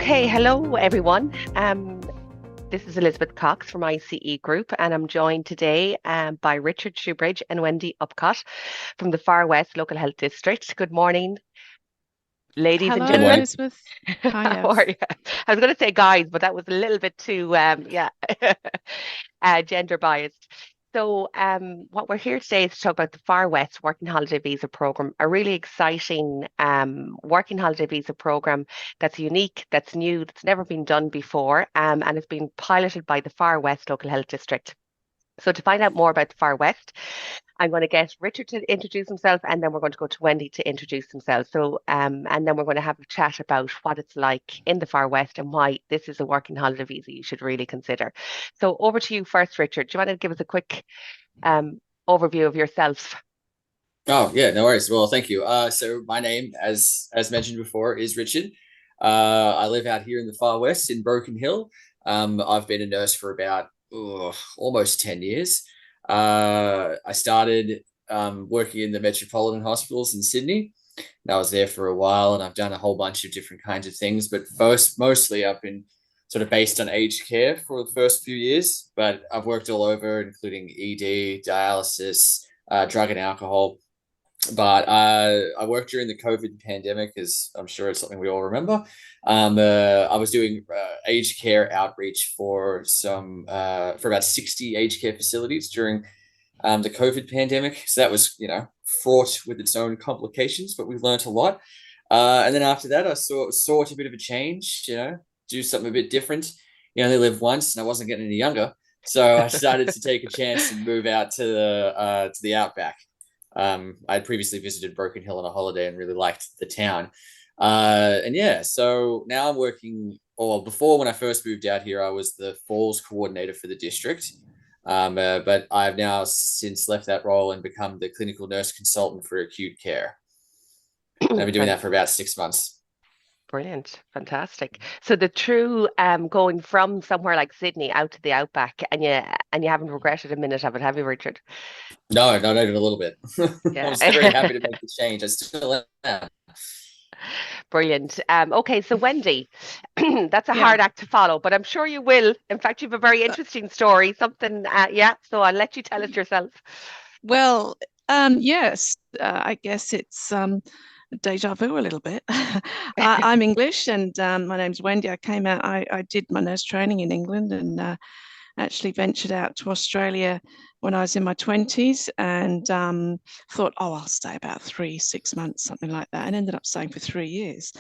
Okay, hello everyone. This is Elizabeth Cox from ICE Group, and I'm joined today by Richard Shoebridge and Wendy Upcott from the Far West Local Health District. Good morning, ladies and Hello, Good gentlemen. morning. Elizabeth. How Hiya. are you? I was going to say guys, but that was a little bit too, gender biased. What we're here today is to talk about the Far West Working Holiday Visa Program, a really exciting working holiday visa program that's unique, that's new, that's never been done before, and it's been piloted by the Far West Local Health District. So to find out more about the Far West, I'm going to get Richard to introduce himself, and then we're going to go to Wendy to introduce himself. And then we're going to have a chat about what it's like in the Far West and why this is a working holiday visa you should really consider. So over to you first, Richard. Do you want to give us a quick overview of yourself? Oh, yeah, no worries. Well, thank you. So my name, as mentioned before, is Richard. I live out here in the Far West in Broken Hill. I've been a nurse for about almost 10 years. I started working in the Metropolitan Hospitals in Sydney. And I was there for a while, and I've done a whole bunch of different kinds of things. But mostly, I've been sort of based on aged care for the first few years. But I've worked all over, including ED, dialysis, drug and alcohol. But I worked during the COVID pandemic, as I'm sure it's something we all remember. I was doing aged care outreach for about 60 aged care facilities during the COVID pandemic. So that was, fraught with its own complications, but we learned a lot. And then after that, I saw a bit of a change, do something a bit different. You only live once, and I wasn't getting any younger. So I decided to take a chance and move out to the outback. I'd previously visited Broken Hill on a holiday and really liked the town. And yeah, so now I'm working, or before when I first moved out here, I was the falls coordinator for the district. But I've now since left that role and become the clinical nurse consultant for acute care. I've been doing Fan- that for about 6 months. Brilliant, fantastic. So the true going from somewhere like Sydney out to the outback, and you haven't regretted a minute of it, have you, Richard? No, not even a little bit. I Yeah. was very happy to make the change. I still am. Brilliant. Okay, so Wendy, that's a Yeah. hard act to follow, but I'm sure you will. In fact, you have a very interesting story, something, yeah, so I'll let you tell it yourself. Well, yes, I guess it's deja vu a little bit. I'm English and my name's Wendy. I did my nurse training in England and actually ventured out to Australia when I was in my 20s and thought, oh, I'll stay about 6 months, something like that, and ended up staying for 3 years.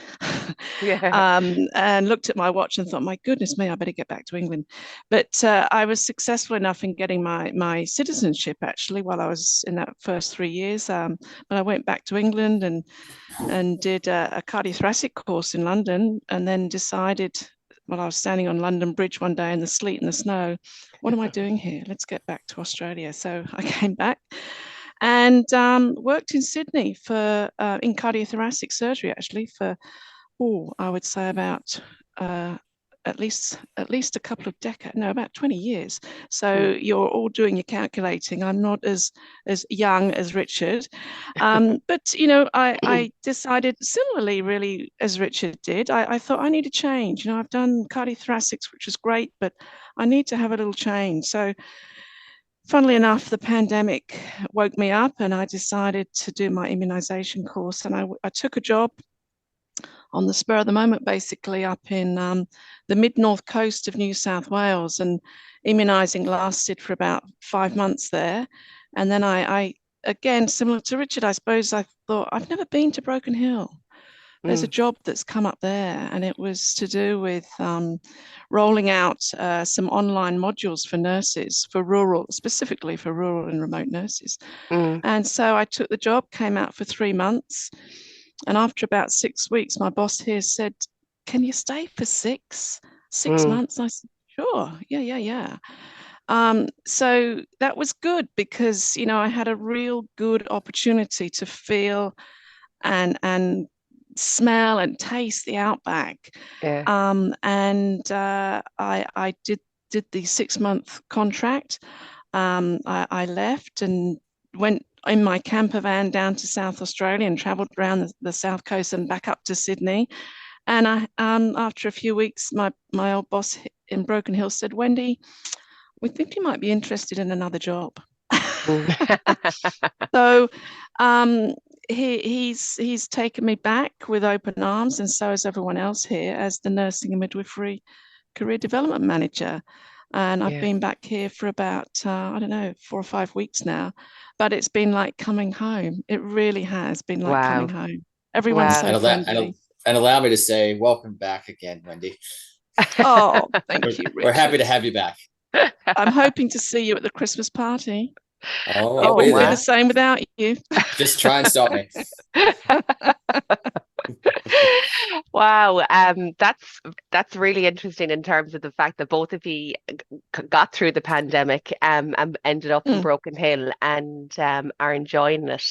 Yeah. And looked at my watch and thought, my goodness me, I better get back to England. But I was successful enough in getting my citizenship actually while I was in that first 3 years. But I went back to England and did a cardiothoracic course in London, and then decided while I was standing on London Bridge one day in the sleet and the snow, what am I doing here? Let's get back to Australia. So I came back and worked in Sydney for in cardiothoracic surgery actually for I would say about uh, at least a couple of decades, no, about 20 years. So Mm. you're all doing your calculating. I'm not as young as Richard, but I decided similarly, really as Richard did. I thought I need a change. I've done cardiothoracics, which is great, but I need to have a little change. So funnily enough, the pandemic woke me up, and I decided to do my immunization course, and I took a job on the spur of the moment, basically up in the mid north coast of New South Wales. And immunizing lasted for about 5 months there. And then again, similar to Richard, I suppose I thought, I've never been to Broken Hill. There's a Mm. job that's come up there, and it was to do with rolling out some online modules for nurses, specifically for rural and remote nurses. Mm. And so I took the job, came out for 3 months, and after about 6 weeks, my boss here said, "Can you stay for six Mm. months?" And I said, "Sure, yeah, yeah, yeah." So that was good because I had a real good opportunity to feel and smell and taste the outback. Yeah. And I did the 6 month contract. I left and went in my camper van down to South Australia and travelled around the south coast and back up to Sydney. And after a few weeks, my old boss in Broken Hill said, "Wendy, we think you might be interested in another job." So um, he's taken me back with open arms, and so has everyone else here, as the nursing and midwifery career development manager. And I've Yeah. been back here for about, I don't know, 4 or 5 weeks now. But it's been like coming home. It really has been like coming Wow. home. Everyone's Wow. so friendly. And allow me to say, welcome back again, Wendy. Oh, thank you, We're happy to Richard. have you back. I'm hoping to see you at the Christmas party. Oh, It I'll Oh, be won't be there. the wow. same without you. Just try and stop me. Wow, that's really interesting in terms of the fact that both of you got through the pandemic and ended up in Mm, Broken Hill and are enjoying it.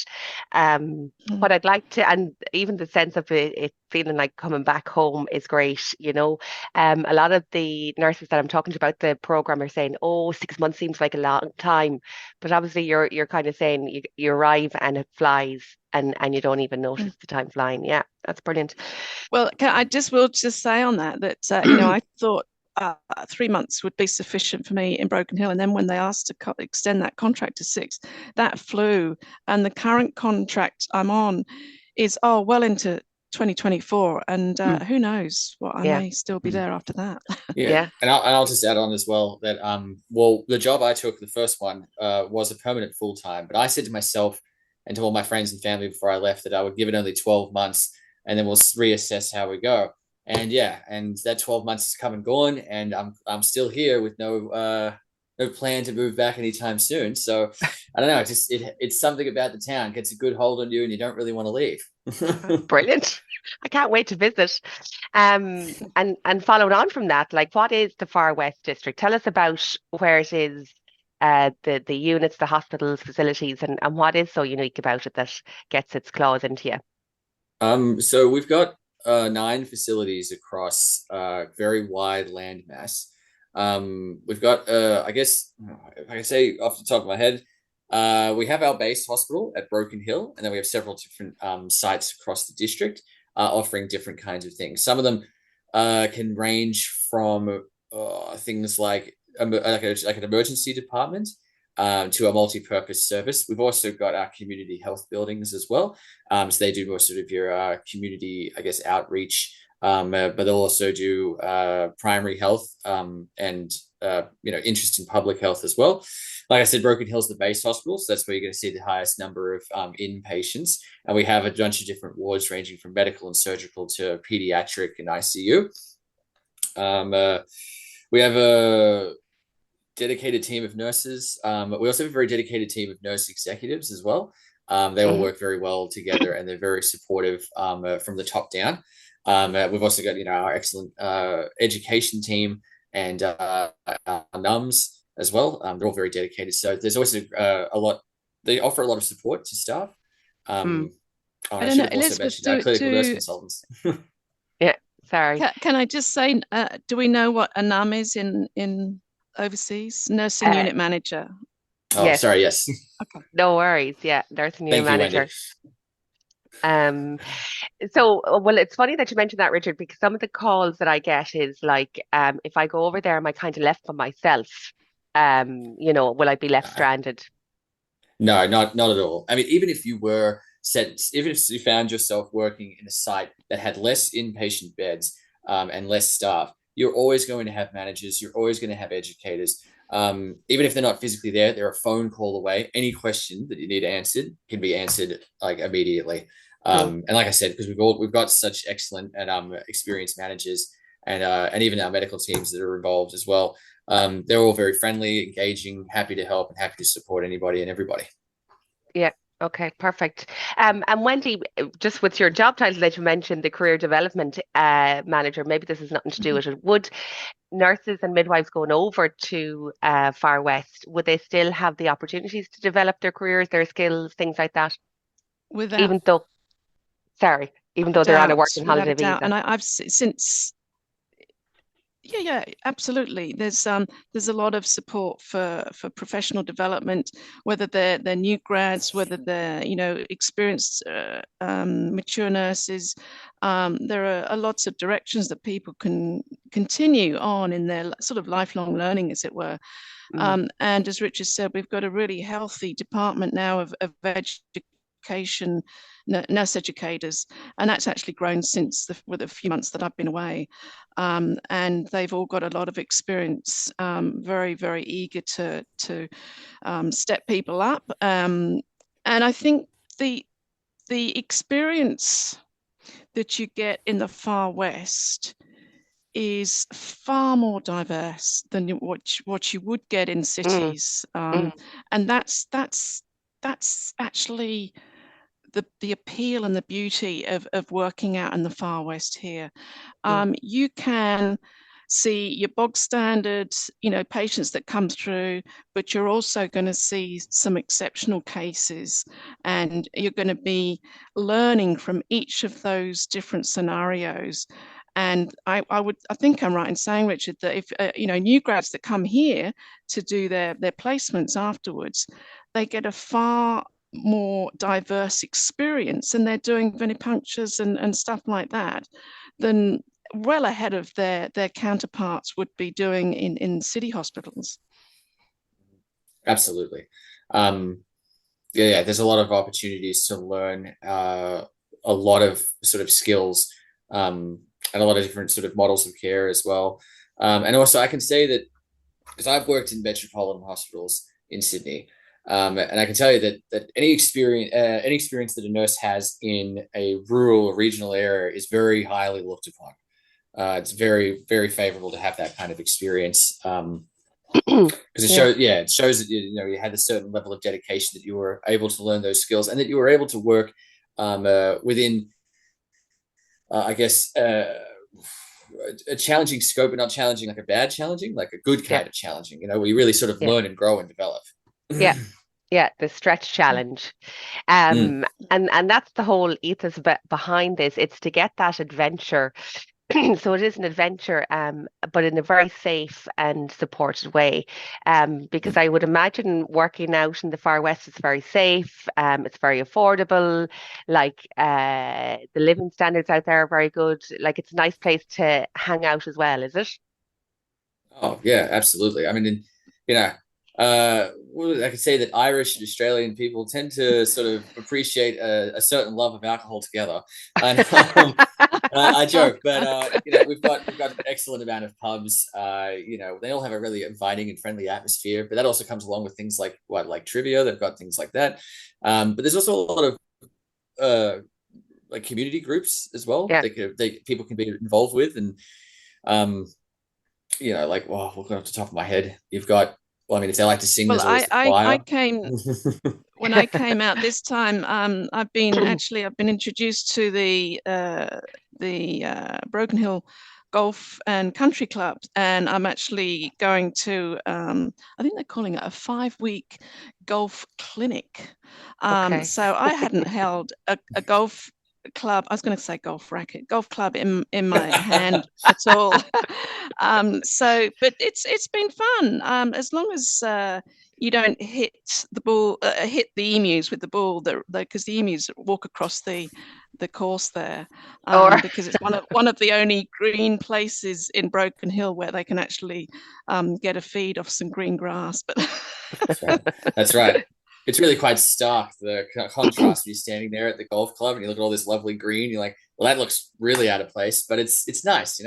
mm, What I'd like to, and even the sense of it feeling like coming back home is great, you know. A lot of the nurses that I'm talking to about the program are saying, "Oh, 6 months seems like a long time," but obviously you're kind of saying you arrive and it flies and you don't even mm. notice the time flying. Yeah, that's brilliant. Well, I just will just say on that you know, I thought 3 months would be sufficient for me in Broken Hill, and then when they asked to extend that contract to 6, that flew. And the current contract I'm on is well into 2024, and Mm. who knows what I Yeah, may still be there after that. Yeah, yeah. and I'll just add on as well that well, the job I took, the first one, was a permanent full time, but I said to myself and to all my friends and family before I left that I would give it only 12 months, and then we'll reassess how we go. And yeah, and that 12 months has come and gone, and I'm still here with no plan to move back anytime soon. So I don't know, it's something about the town gets a good hold on you, and you don't really want to leave. Brilliant. I can't wait to visit. And following on from that, like what is the Far West District? Tell us about where it is, the units, the hospitals, facilities, and what is so unique about it that gets its claws into you. So we've got 9 facilities across very wide land mass. We've got, I guess, if I can say off the top of my head, we have our base hospital at Broken Hill, and then we have several different sites across the district offering different kinds of things. Some of them can range from things like like an emergency department to a multi-purpose service. We've also got our community health buildings as well. So they do more sort of your community, I guess, outreach, but they'll also do primary health and interest in public health as well. Like I said, Broken Hill's the base hospital, so that's where you're going to see the highest number of inpatients. And we have a bunch of different wards ranging from medical and surgical to pediatric and ICU. We have a dedicated team of nurses. We also have a very dedicated team of nurse executives as well. They all Hmm. work very well together, and they're very supportive from the top down. We've also got our excellent education team and our NUMs as well. They're all very dedicated. So there's always a lot. They offer a lot of support to staff. Mm. And I I don't should know, have also Elizabeth, mentioned our clinical nurse consultants. Yeah, sorry. can I just say, do we know what a NUM is in overseas? Nursing Uh, unit manager. Oh, yes, sorry. Yes. Okay. no worries. Yeah, nursing unit Thank you, Wendy. manager. Um, so well, it's funny that you mentioned that, Richard, because some of the calls that I get is like, if I go over there, am I kind of left by myself? Will I be left stranded? No, not at all. I mean, even if you were set, even if you found yourself working in a site that had less inpatient beds and less staff, you're always going to have managers. You're always going to have educators. Even if they're not physically there, they're a phone call away. Any question that you need answered can be answered like immediately. Cool. And like I said, because we've got such excellent and experienced managers and even our medical teams that are involved as well. They're all very friendly, engaging, happy to help, and happy to support anybody and everybody. Yeah. Okay, perfect. And Wendy, just with your job title that you mentioned, the career development manager, maybe this has nothing to do Mhm. with it. Would nurses and midwives going over to Far West, would they still have the opportunities to develop their careers, their skills, things like that, Without even though, sorry, even a though they're on a doubt, working without a holiday doubt. visa? And I've since yeah, absolutely. There's a lot of support for professional development, whether they're new grads, whether they're experienced mature nurses. There are lots of directions that people can continue on in their sort of lifelong learning, as it were. And as Richard said, we've got a really healthy department now of education, nurse educators, and that's actually grown since with a few months that I've been away. And they've all got a lot of experience, very, very eager to step people up. And I think the experience that you get in the Far West is far more diverse than what you would get in cities, and that's actually the appeal and the beauty of working out in the Far West here. You can see your bog standard, patients that come through, but you're also going to see some exceptional cases, and you're going to be learning from each of those different scenarios. And I think I'm right in saying, Richard, that if new grads that come here to do their placements afterwards, they get a far more diverse experience, and they're doing venipunctures and stuff like that than well ahead of their counterparts would be doing in city hospitals. Absolutely. There's a lot of opportunities to learn a lot of sort of skills, and a lot of different sort of models of care as well. And also I can say that, because I've worked in metropolitan hospitals in Sydney, and I can tell you that any experience that a nurse has in a rural or regional area is very highly looked upon. It's very, very favorable to have that kind of experience, because it shows that you had a certain level of dedication, that you were able to learn those skills, and that you were able to work within, I guess, a challenging scope, but not challenging like a bad challenging, like a good kind of challenging, where you really sort of learn and grow and develop. The stretch challenge. And that's the whole ethos behind this. It's to get that adventure. So it is an adventure, but in a very safe and supported way, because I would imagine working out in the Far West is very safe. It's very affordable. Like the living standards out there are very good. Like it's a nice place to hang out as well, is it? Oh yeah, absolutely. I mean, I could say that Irish and Australian people tend to sort of appreciate a certain love of alcohol together. And I joke, but we've got an excellent amount of pubs. They all have a really inviting and friendly atmosphere, but that also comes along with things like trivia. They've got things like that, but there's also a lot of like community groups as well. People can be involved with, and looking off the top of my head, you've got. Well, I mean, if they like to sing, there's always the choir. I came when I came out this time. I've been introduced to the Broken Hill Golf and Country Club, and I'm actually going to. I think they're calling it a 5-week golf clinic. So I hadn't held a golf club. I was going to say golf club in my hand at all. But it's been fun, as long as you don't hit the ball, hit the emus with the ball, because the emus walk across the course there, because it's one of the only green places in Broken Hill where they can actually get a feed off some green grass. But that's right. It's really quite stark, the contrast. You're standing there at the golf club and you look at all this lovely green. You're like, well, that looks really out of place, but it's nice,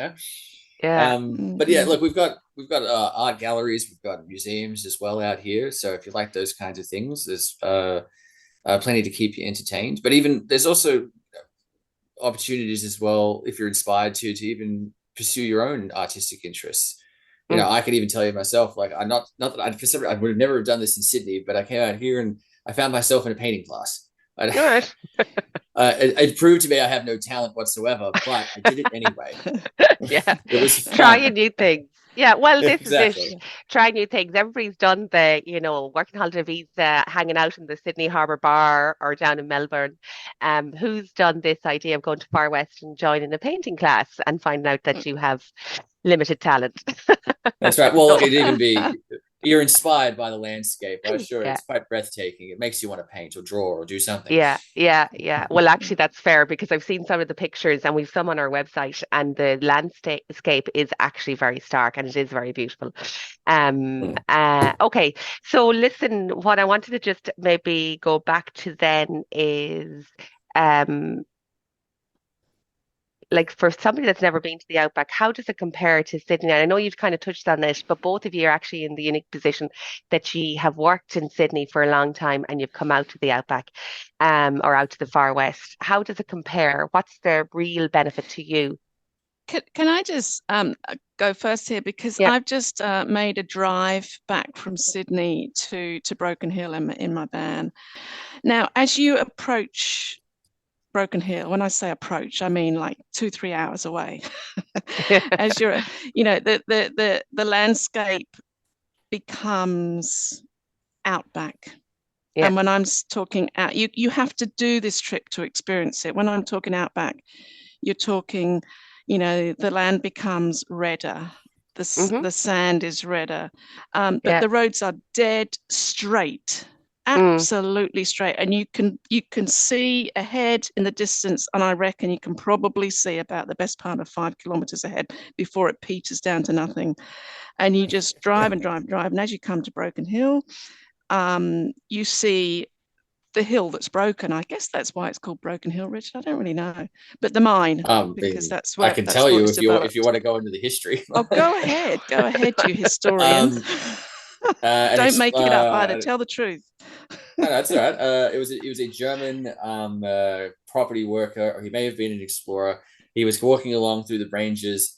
Yeah. But yeah, look, we've got art galleries, we've got museums as well out here. So if you like those kinds of things, there's plenty to keep you entertained. But even there's also opportunities as well, if you're inspired to even pursue your own artistic interests. I could even tell you myself, like I'm not that I would have never done this in Sydney, but I came out here and I found myself in a painting class. It proved to me I have no talent whatsoever, but I did it anyway. It was fun. Trying new things. Yeah, well, this Exactly. is it. Try new things. Everybody's done the, working holiday visa, hanging out in the Sydney Harbour Bar or down in Melbourne. Who's done this idea of going to Far West and joining a painting class and finding out that you have limited talent? That's right. Well, look, it'd you're inspired by the landscape. I assure you, Yeah. it's quite breathtaking. It makes you want to paint or draw or do something. Yeah. Well, actually, that's fair because I've seen some of the pictures and we've some on our website, and the landscape is actually very stark and it is very beautiful. Hmm. Okay. So listen, what I wanted to just maybe go back to then is um like for somebody that's never been to the Outback, how does it compare to Sydney? And I know you've kind of touched on this, but both of you are actually in the unique position that you have worked in Sydney for a long time and you've come out to the Outback, or out to the Far West. How does it compare? What's the real benefit to you? Can I just go first here because Yeah. I've just made a drive back from Sydney to Broken Hill in my van. Now, as you approach Broken Hill, when I say approach, I mean like 2, 3 hours away. As you're, the landscape becomes outback. Yeah. And when I'm talking out, you have to do this trip to experience it. When I'm talking outback, you're talking, the land becomes redder. Hmm. The sand is redder, but Yeah. the roads are dead straight, Mm. absolutely straight, and you can see ahead in the distance, and I reckon you can probably see about the best part of 5 kilometers ahead before it peters down to nothing. And you just drive and drive and drive, and as you come to Broken Hill, you see the hill that's broken. I guess that's why it's called Broken Hill, Richard. I don't really know, but the mine, because that's I where can that's tell where it you was if you developed. want to go into the history. Oh, go ahead, you historian. um, and Don't make it up either. Tell the truth. no, that's all right. It was a German property worker, or he may have been an explorer. He was walking along through the ranges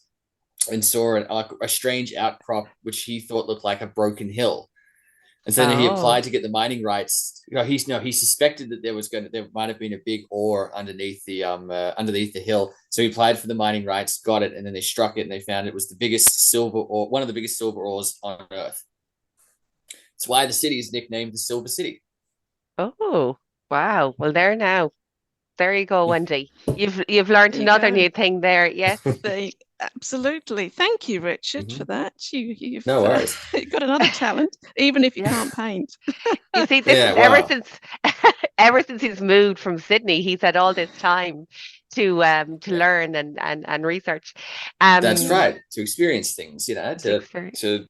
and saw a strange outcrop which he thought looked like a broken hill. And so then he Oh. applied to get the mining rights. He suspected that there might have been a big ore underneath the hill. So he applied for the mining rights, got it, and then they struck it and they found it was one of the biggest silver ores on Earth. That's why the city is nicknamed the Silver City. Oh. Wow. Well, there now. There you go, Wendy. You've learned There you another go. new thing there. Yes. Absolutely. Thank you, Richard, for Mhm. that. You've No worries. got another talent, even if you Yeah. can't paint. You see, this Yeah, is ever wow. since ever since he's moved from Sydney, he's had all this time to Yeah. learn and research. That's Um right. To experience things, to experience. to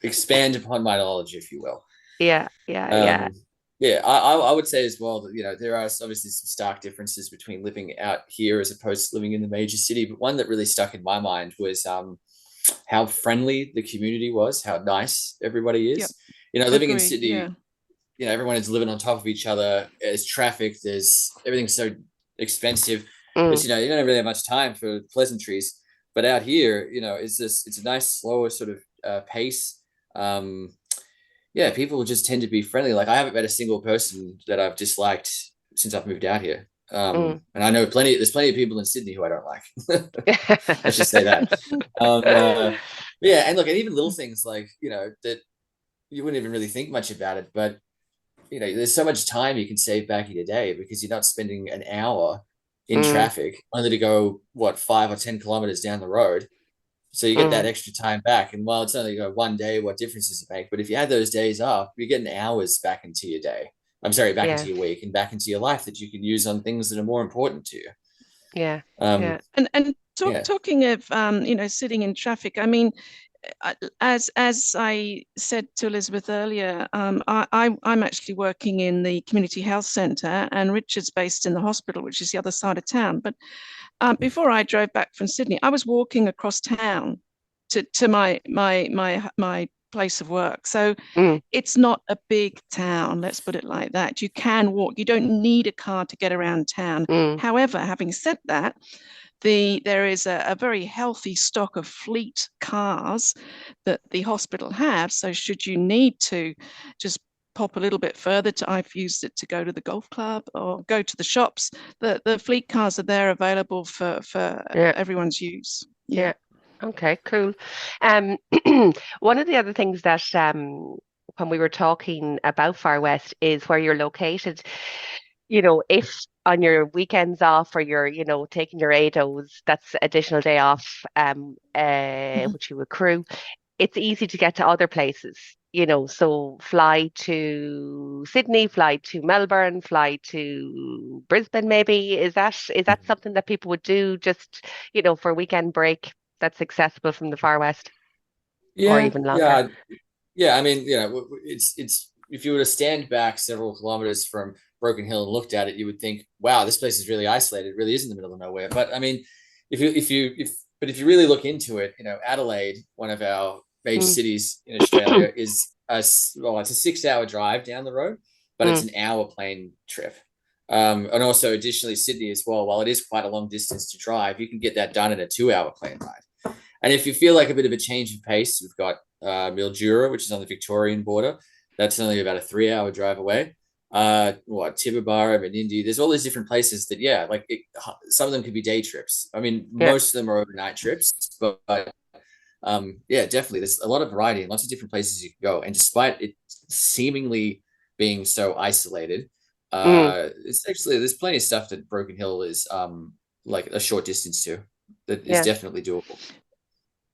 expand upon my knowledge, if you will. Yeah. Um, yeah, I would say as well that there are obviously some stark differences between living out here as opposed to living in the major city. But one that really stuck in my mind was how friendly the community was, how nice everybody Yep. is. Living in Agree. Sydney, Yeah. everyone is living on top of each other. There's traffic. There's everything's so expensive. But Mm, you don't really have much time for pleasantries. But out here, it's a nice slower sort of pace. Um, yeah, people just tend to be friendly. Like I haven't met a single person that I've disliked since I've moved out here. mm. And I know there's plenty of people in Sydney who I don't like. Let's just say that. Yeah, and look, and even little things like, that you wouldn't even really think much about it, but there's so much time you can save back in your day because you're not spending an hour in Mm, traffic only to go, what, 5 or 10 kilometers down the road. So you get that mm. extra time back. And while it's only one day, what difference does it make? But if you add those days up, you're getting hours back into your day. I'm sorry, back into Yeah, your week and back into your life that you can use on things that are more important to you. yeah, Um, yeah. And yeah. talking of sitting in traffic, I mean, as I said to Elizabeth earlier, I'm actually working in the community health centre, and Richard's based in the hospital, which is the other side of town. But before I drove back from Sydney, I was walking across town to my place of work. So Mm, it's not a big town, let's put it like that. You can walk. You don't need a car to get around town. mm, However, having said that, there is a very healthy stock of fleet cars that the hospital have. So should you need to just pop a little bit further I've used it to go to the golf club or go to the shops. The fleet cars are there available for yeah, everyone's use. Yeah. yeah. Okay, cool. Um, one of the other things that when we were talking about Far West is where you're located. If on your weekends off or you're, taking your ADOs, that's additional day off, Mhm. which you accrue, it's easy to get to other places. So fly to Sydney, fly to Melbourne, fly to Brisbane, maybe. Is that something that people would do just, for a weekend break that's accessible from the Far West or Yeah, even longer? yeah, yeah. I mean, it's if you were to stand back several kilometers from Broken Hill and looked at it, you would think, wow, this place is really isolated. It really is in the middle of nowhere. But I mean, if you really look into it, Adelaide, one of our major Mm. cities in Australia, is it's a 6 hour drive down the road, but it's Mm. an hour plane trip. And also additionally Sydney as well. While it is quite a long distance to drive, you can get that done in a 2 hour plane ride. And if you feel like a bit of a change of pace, we've got Mildura, which is on the Victorian border. That's only about a 3 hour drive away. Tibooburra, Menindee. There's all these different places that, yeah, some of them could be day trips. I mean, Yeah. most of them are overnight trips, but yeah, definitely. There's a lot of variety and lots of different places you can go. And despite it seemingly being so isolated, Mm. it's actually there's plenty of stuff that Broken Hill is like a short distance to that is Yeah. definitely doable.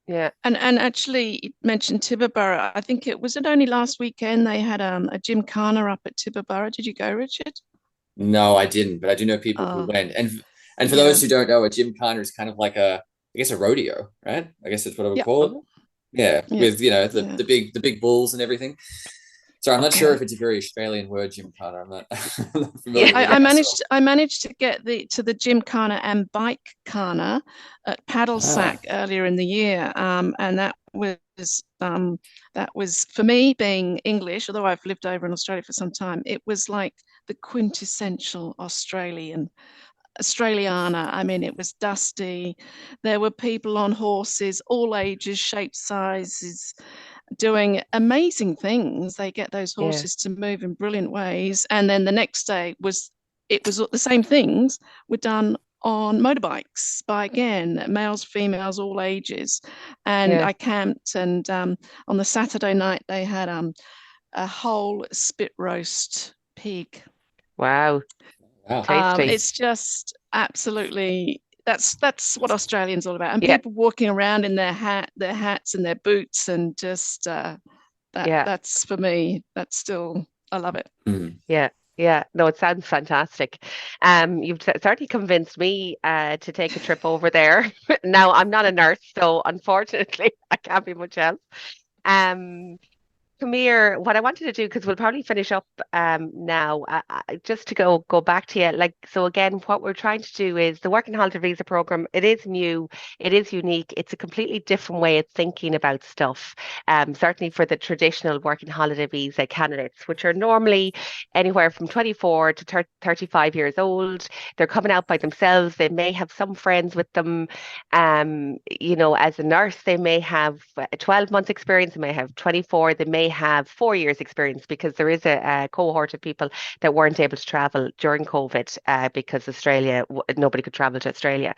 Yeah. And actually, you mentioned Tibooburra. I think it only last weekend they had a gymkhana up at Tibooburra. Did you go, Richard? No, I didn't, but I do know people who Oh, went. And for yeah, those who don't know, a gymkhana is kind of like I guess a rodeo, right? I guess that's what I would yeah, call it. Mhm. Yeah, yeah, with yeah. the big bulls and everything. So I'm not sure Yeah. if it's a very Australian word, gymkhana. I'm not, I'm not Yeah. familiar with I it myself. managed to get to the gymkhana and bike khana at Paddlesack Ah, earlier in the year, and that was for me being English. Although I've lived over in Australia for some time, it was like the quintessential Australiana. I mean, it was dusty. There were people on horses, all ages, shapes, sizes, doing amazing things. They get those Yeah. horses to move in brilliant ways. And then the next day it was the same things were done on motorbikes by again males, females, all ages. And Yeah. I camped, and on the Saturday night they had a whole spit roast pig. Wow. wow. Tasty. It's just absolutely that's what Australians all about, and Yeah. people walking around in their hats and their boots, and just Yeah. that's for me. That's still I love it. Mm. Yeah. Yeah. No, it sounds fantastic. You've certainly convinced me to take a trip over there. Now, I'm not a nurse, so unfortunately, I can't be much help. Um, Come here. What I wanted to do, because we'll probably finish up now, just to go back to you. So again, what we're trying to do is the working holiday visa program. It is new, it is unique. It's a completely different way of thinking about stuff. Certainly for the traditional working holiday visa candidates, which are normally anywhere from 24 to 35 years old. They're coming out by themselves. They may have some friends with them. As a nurse, they may have a 12 months experience, they may have 24, they may have 4 years experience, because there is a cohort of people that weren't able to travel during COVID because nobody could travel to Australia.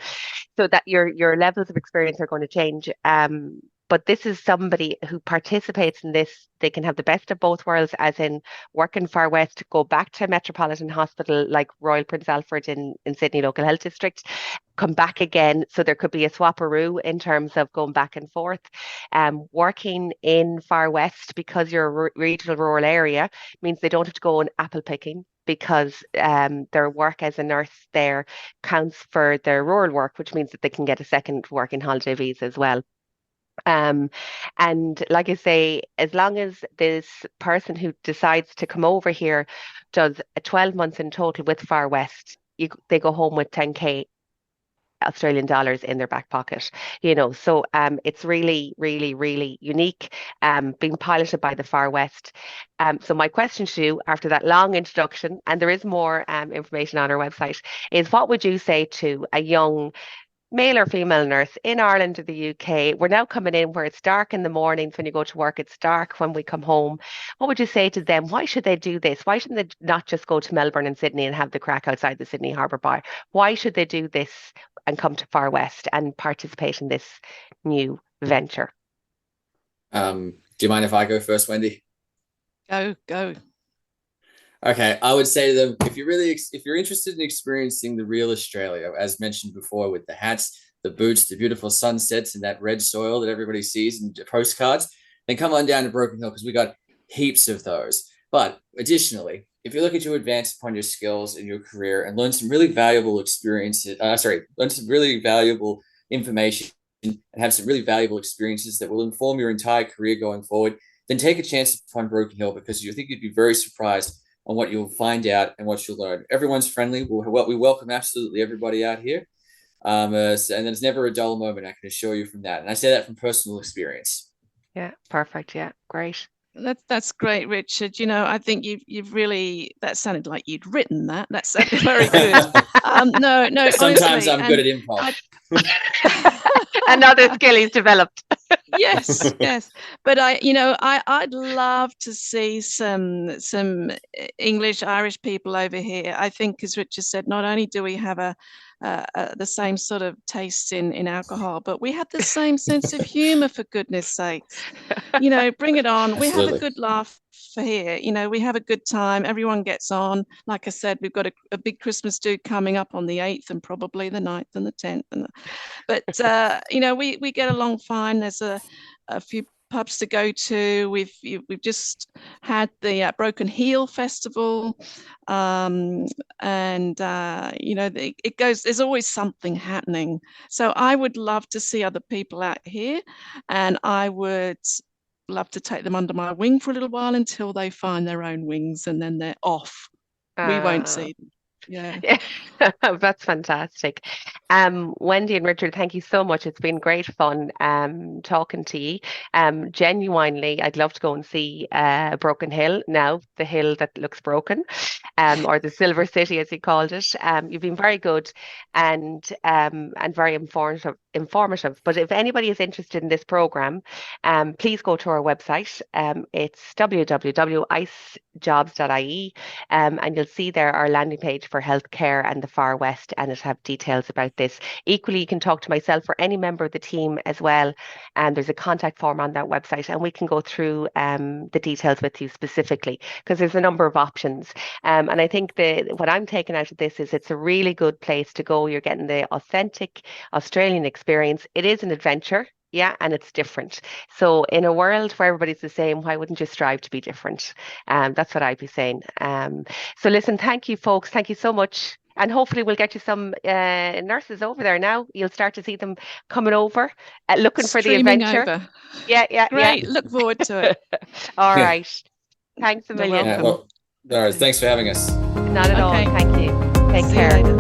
So that your levels of experience are going to change. But this is somebody who participates in this. They can have the best of both worlds, as in work in Far West, go back to a Metropolitan Hospital like Royal Prince Alfred in Sydney Local Health District, come back again. So there could be a swapperoo in terms of going back and forth. Working in Far West, because you're a regional rural area, means they don't have to go on apple picking, because their work as a nurse there counts for their rural work, which means that they can get a second working holiday visa as well. Um, and like I say, as long as this person who decides to come over here does a 12 months in total with Far West, they go home with 10K Australian dollars in their back pocket, So it's really, really, really unique, being piloted by the Far West. So my question to you after that long introduction, and there is more information on our website, is what would you say to a young male or female nurse in Ireland or the UK? We're now coming in where it's dark in the mornings when you go to work, it's dark when we come home. What would you say to them? Why should they do this? Why shouldn't they not just go to Melbourne and Sydney and have the crack outside the Sydney Harbour Bar? Why should they do this and come to Far West and participate in this new venture? Do you mind if I go first, Wendy? Go. Okay, I would say to them, if you're interested in experiencing the real Australia, as mentioned before, with the hats, the boots, the beautiful sunsets, and that red soil that everybody sees in postcards, then come on down to Broken Hill, because we got heaps of those. But additionally, if you're looking to advance upon your skills in your career and learn some really valuable experiences, learn some really valuable information and have some really valuable experiences that will inform your entire career going forward, then take a chance upon Broken Hill, because you think you'd be very surprised on what you'll find out and what you'll learn. Everyone's friendly. We welcome absolutely everybody out here. And there's never a dull moment, I can assure you from that. And I say that from personal experience. Yeah, perfect. Yeah, great. That's great, Richard. I think you've really, that sounded like you'd written that. That sounded very good. No, Sometimes honestly, I'm good at improv. Another skill he's developed. Yes. But I'd love to see some English, Irish people over here. I think, as Richard said, not only do we have the same sort of taste in alcohol, but we have the same sense of humor, for goodness sakes. Bring it on. Absolutely. We have a good laugh for here. We have a good time. Everyone gets on. Like I said, we've got a big Christmas do coming up on the 8th and probably the 9th and the 10th. But we get along fine. There's a few pubs to go to. We've just had the Broken Heel Festival, it goes. There's always something happening. So I would love to see other people out here, and I would love to take them under my wing for a little while until they find their own wings, and then they're off. We won't see them. Yeah. That's fantastic. Wendy and Richard, thank you so much. It's been great fun talking to you. Genuinely, I'd love to go and see Broken Hill now, the hill that looks broken, or the Silver City, as you called it. You've been very good and very informative. But if anybody is interested in this program, please go to our website. It's www.icejobs.ie, and you'll see there our landing page for healthcare and the Far West, and it have details about this. Equally, you can talk to myself or any member of the team as well, and there's a contact form on that website, and we can go through the details with you specifically, because there's a number of options. And I think what I'm taking out of this is it's a really good place to go. You're getting the authentic Australian experience. It is an adventure. Yeah, and it's different. So in a world where everybody's the same, why wouldn't you strive to be different? That's what I'd be saying. So listen, thank you, folks. Thank you so much. And hopefully we'll get you some nurses over there now. You'll start to see them coming over, looking for the adventure. Over. Yeah. Great. Look forward to it. All right. Thanks a million. Welcome. All right. Thanks for having us. Not at all. Thank you. Take care.